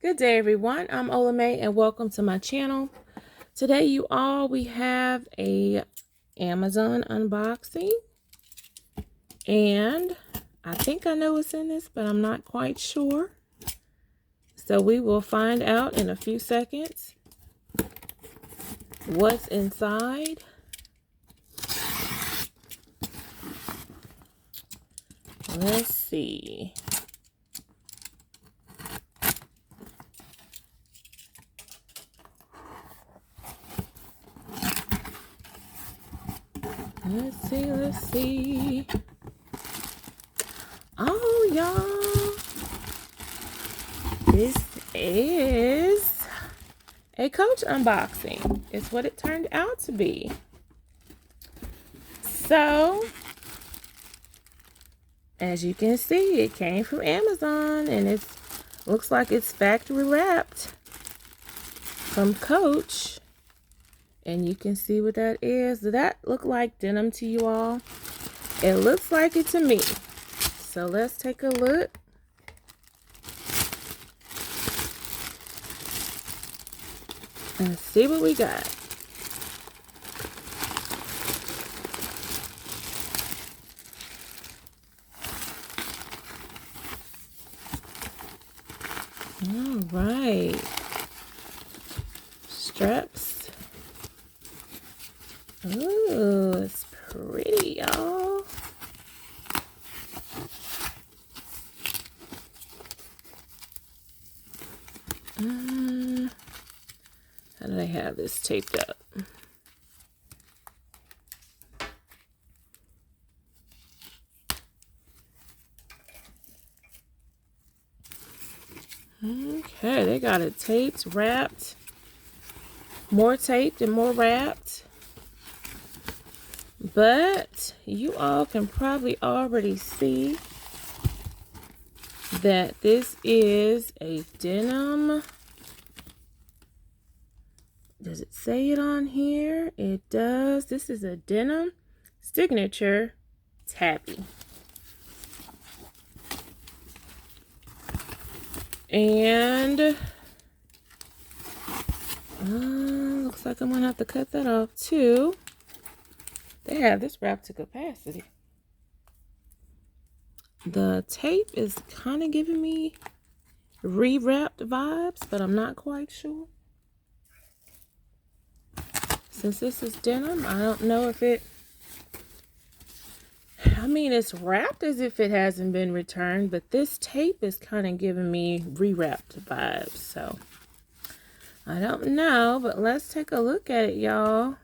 Good day, everyone. I'm Ola May, and welcome to my channel. Today, we have a Amazon unboxing, and I think I know what's in this, but I'm not quite sure. So we will find out in a few seconds what's inside. Let's see. Let's see. Oh, y'all. This is a Coach unboxing. It's what it turned out to be. So, as you can see, it came from Amazon, and it looks like it's factory wrapped from Coach. And you can see what that is. Does that look like denim to you all? It looks like it to me. So let's take a look. And see what we got. All right. Straps. Ooh, it's pretty, y'all. How do they have this taped up? Okay, they got it taped, wrapped, more taped and more wrapped. But you all can probably already see that this is a denim. Does it say it on here? It does. This is a denim signature tabby. And looks like I'm gonna have to cut that off too. They have this wrapped to capacity. The tape is kind of giving me rewrapped vibes, but I'm not quite sure. Since this is denim, I don't know if it... I mean, it's wrapped as if it hasn't been returned, but this tape is kind of giving me rewrapped vibes, so... I don't know, but let's take a look at it, y'all.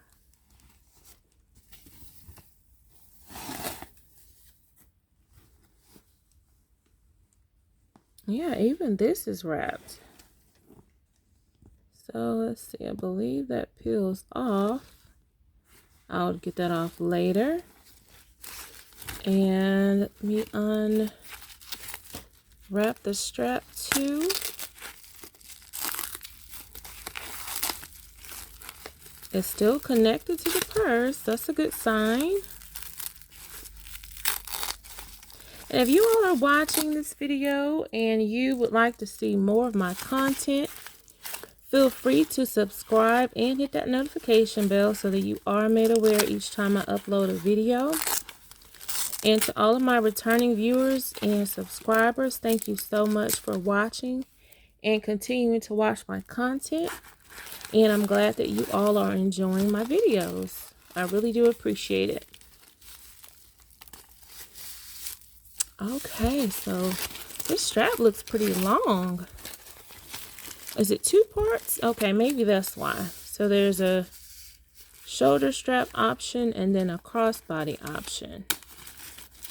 Yeah, even this is wrapped. So let's see, I believe that peels off. I'll get that off later. And let me unwrap the strap too. It's still connected to the purse. That's a good sign. And if you all are watching this video and you would like to see more of my content, feel free to subscribe and hit that notification bell so that you are made aware each time I upload a video. And to all of my returning viewers and subscribers, thank you so much for watching and continuing to watch my content. And I'm glad that you all are enjoying my videos. I really do appreciate it. Okay, so this strap looks pretty long. Is it two parts? Okay, maybe that's why. So there's a shoulder strap option and then a crossbody option.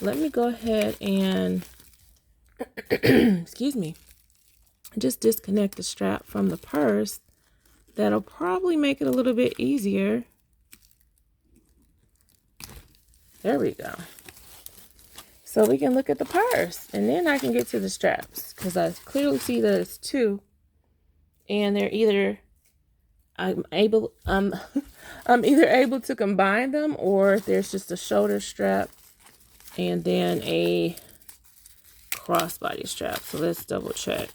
Let me go ahead and, excuse me, just disconnect the strap from the purse. That'll probably make it a little bit easier. There we go. So we can look at the purse, and then I can get to the straps, because I clearly see that it's two, and they're either I'm either able to combine them, or there's just a shoulder strap and then a crossbody strap. So let's double check.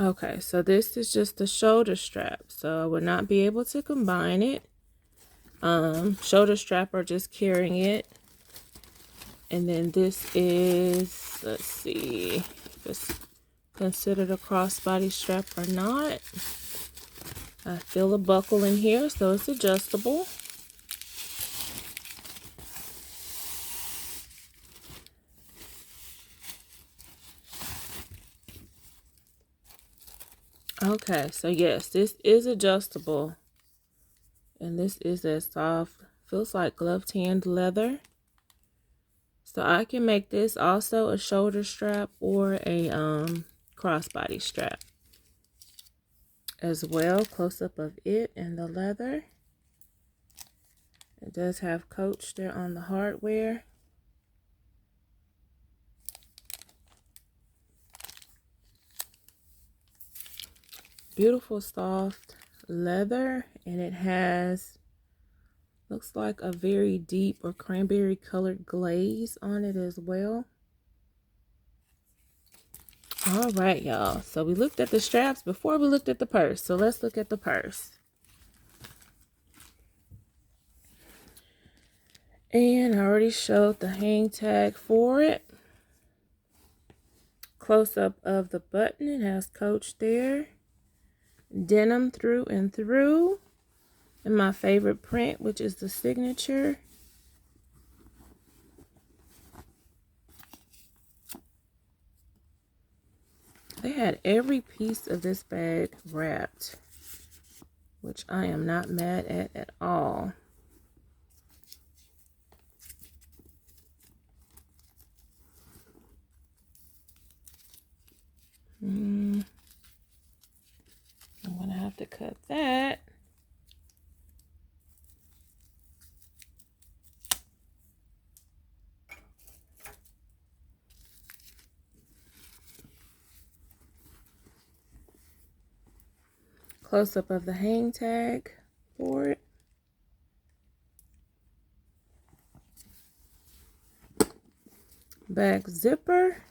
Okay, so this is just the shoulder strap, so I would not be able to combine it. Shoulder strap or just carrying it. And then this is, let's see if it's considered a crossbody strap or not. I feel a buckle in here, so it's adjustable. Okay, so yes, this is adjustable. And this is a soft, feels like glove tanned leather. So I can make this also a shoulder strap or a crossbody strap as well. Close up of it and the leather. It does have Coach there on the hardware. Beautiful soft leather, and it has, looks like a very deep or cranberry colored glaze on it as well. All right, y'all. So we looked at the straps before we looked at the purse. So let's look at the purse. And I already showed the hang tag for it. Close up of the button. It has Coach there. Denim through and through. And my favorite print, which is the signature. They had every piece of this bag wrapped, which I am not mad at all. I'm gonna have to cut that. Close up of the hang tag for it. Back zipper.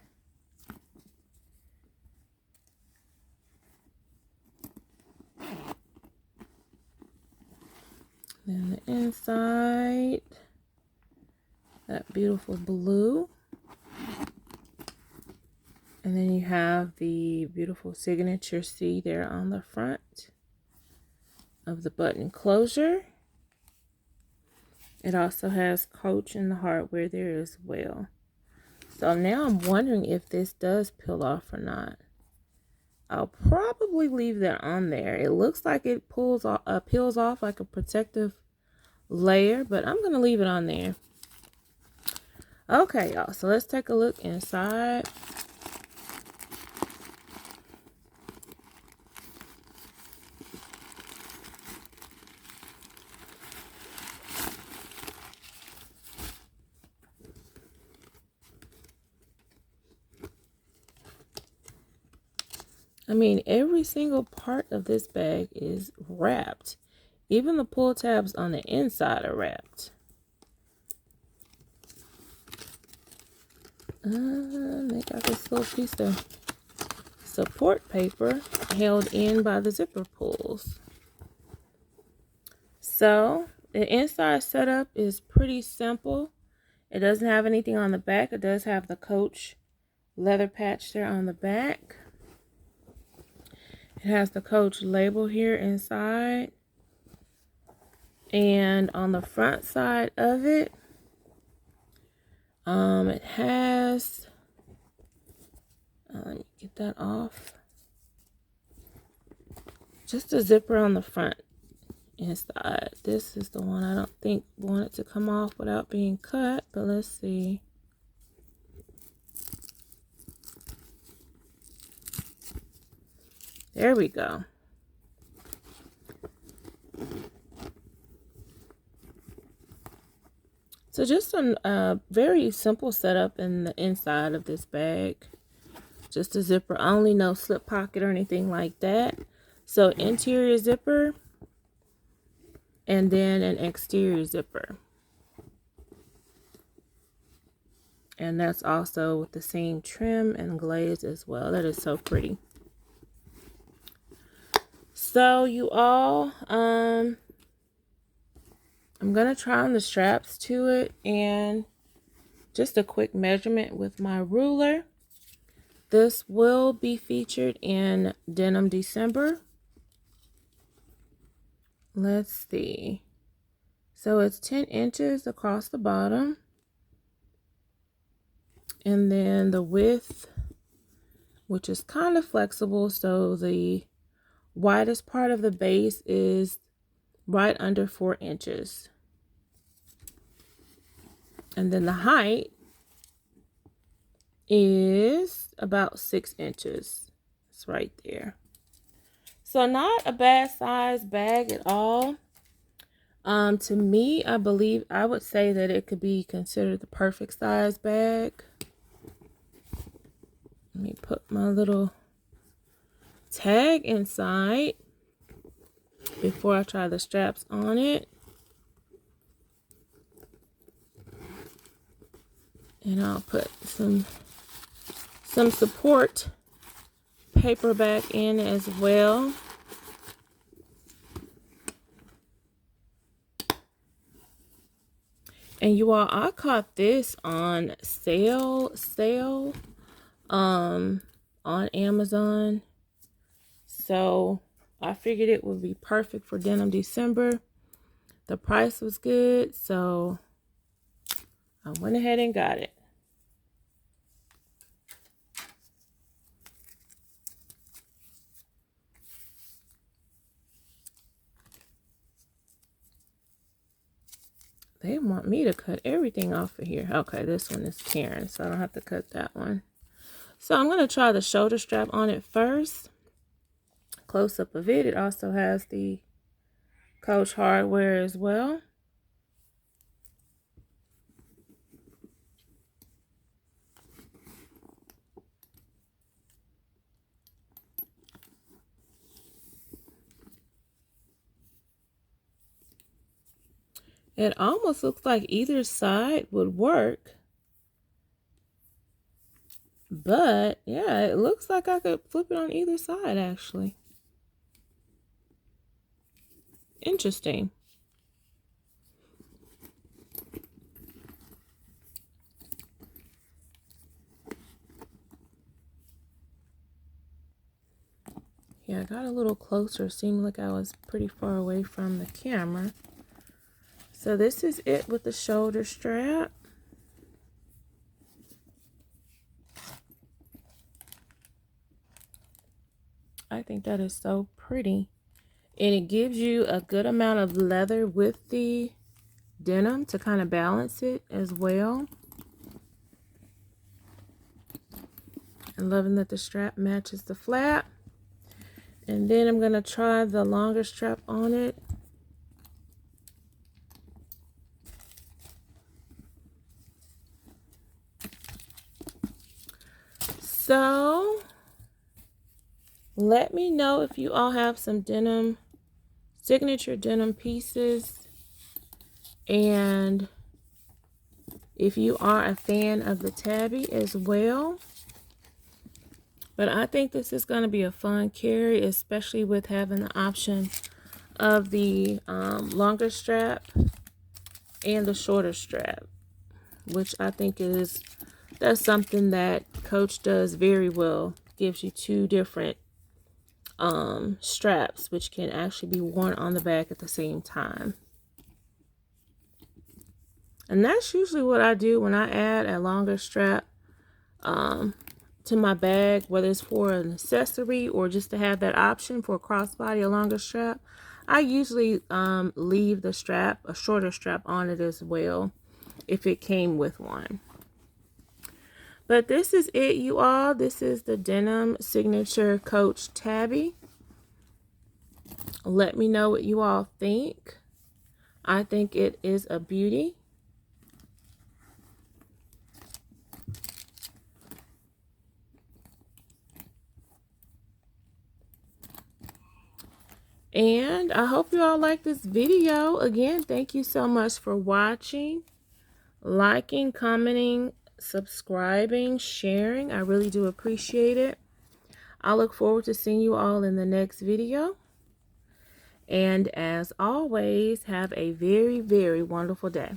Then the inside, that beautiful blue. And then you have the beautiful signature C there on the front of the button closure. It also has Coach in the hardware there as well. So now I'm wondering if this does peel off or not. I'll probably leave that on there. It looks like it peels off like a protective layer, but I'm going to leave it on there. Okay, y'all. So let's take a look inside. I mean, every single part of this bag is wrapped. Even the pull tabs on the inside are wrapped. They got this little piece of support paper held in by the zipper pulls. So the inside setup is pretty simple. It doesn't have anything on the back. It does have the Coach leather patch there on the back. It has the Coach label here inside. And on the front side of it, it has, let me get that off. Just a zipper on the front inside. This is the one I don't think want it to come off without being cut, but let's see. There we go. So just a very simple setup in the inside of this bag. Just a zipper only, no slip pocket or anything like that. So interior zipper and then an exterior zipper. And that's also with the same trim and glaze as well. That is so pretty. So you all, I'm going to try on the straps to it, and just a quick measurement with my ruler. This will be featured in Denim December. Let's see. So it's 10 inches across the bottom. And then the width, which is kind of flexible, so the widest part of the base is right under 4 inches. And then the height is about 6 inches. It's right there. So not a bad size bag at all. To me, I believe I would say that it could be considered the perfect size bag. Let me put my little tag inside before I try the straps on it. And I'll put some support paper back in as well. And you all, I caught this on sale on Amazon. So I figured it would be perfect for Denim December. The price was good, so I went ahead and got it. They want me to cut everything off of here. Okay, this one is tearing, so I don't have to cut that one. So I'm going to try the shoulder strap on it first. Close up of it. It also has the Coach hardware as well. It almost looks like either side would work. But yeah, it looks like I could flip it on either side actually. Interesting. Yeah, I got a little closer. Seemed like I was pretty far away from the camera. So this is it with the shoulder strap. I think that is so pretty. And it gives you a good amount of leather with the denim to kind of balance it as well. I'm loving that the strap matches the flap. And then I'm going to try the longer strap on it. So let me know if you all have some denim, signature denim pieces, and if you are a fan of the tabby as well. But I think this is going to be a fun carry, especially with having the option of the longer strap and the shorter strap, which I think that's something that Coach does very well. Gives you two different straps, which can actually be worn on the back at the same time. And that's usually what I do when I add a longer strap to my bag, whether it's for an accessory or just to have that option for a crossbody, a longer strap. I usually leave the strap, a shorter strap on it as well, if it came with one. But this is it, you all. This is the Denim Signature Coach Tabby. Let me know what you all think. I think it is a beauty. And I hope you all like this video. Again, thank you so much for watching, liking, commenting, subscribing, sharing. I really do appreciate it. I look forward to seeing you all in the next video. And as always, have a very, very wonderful day.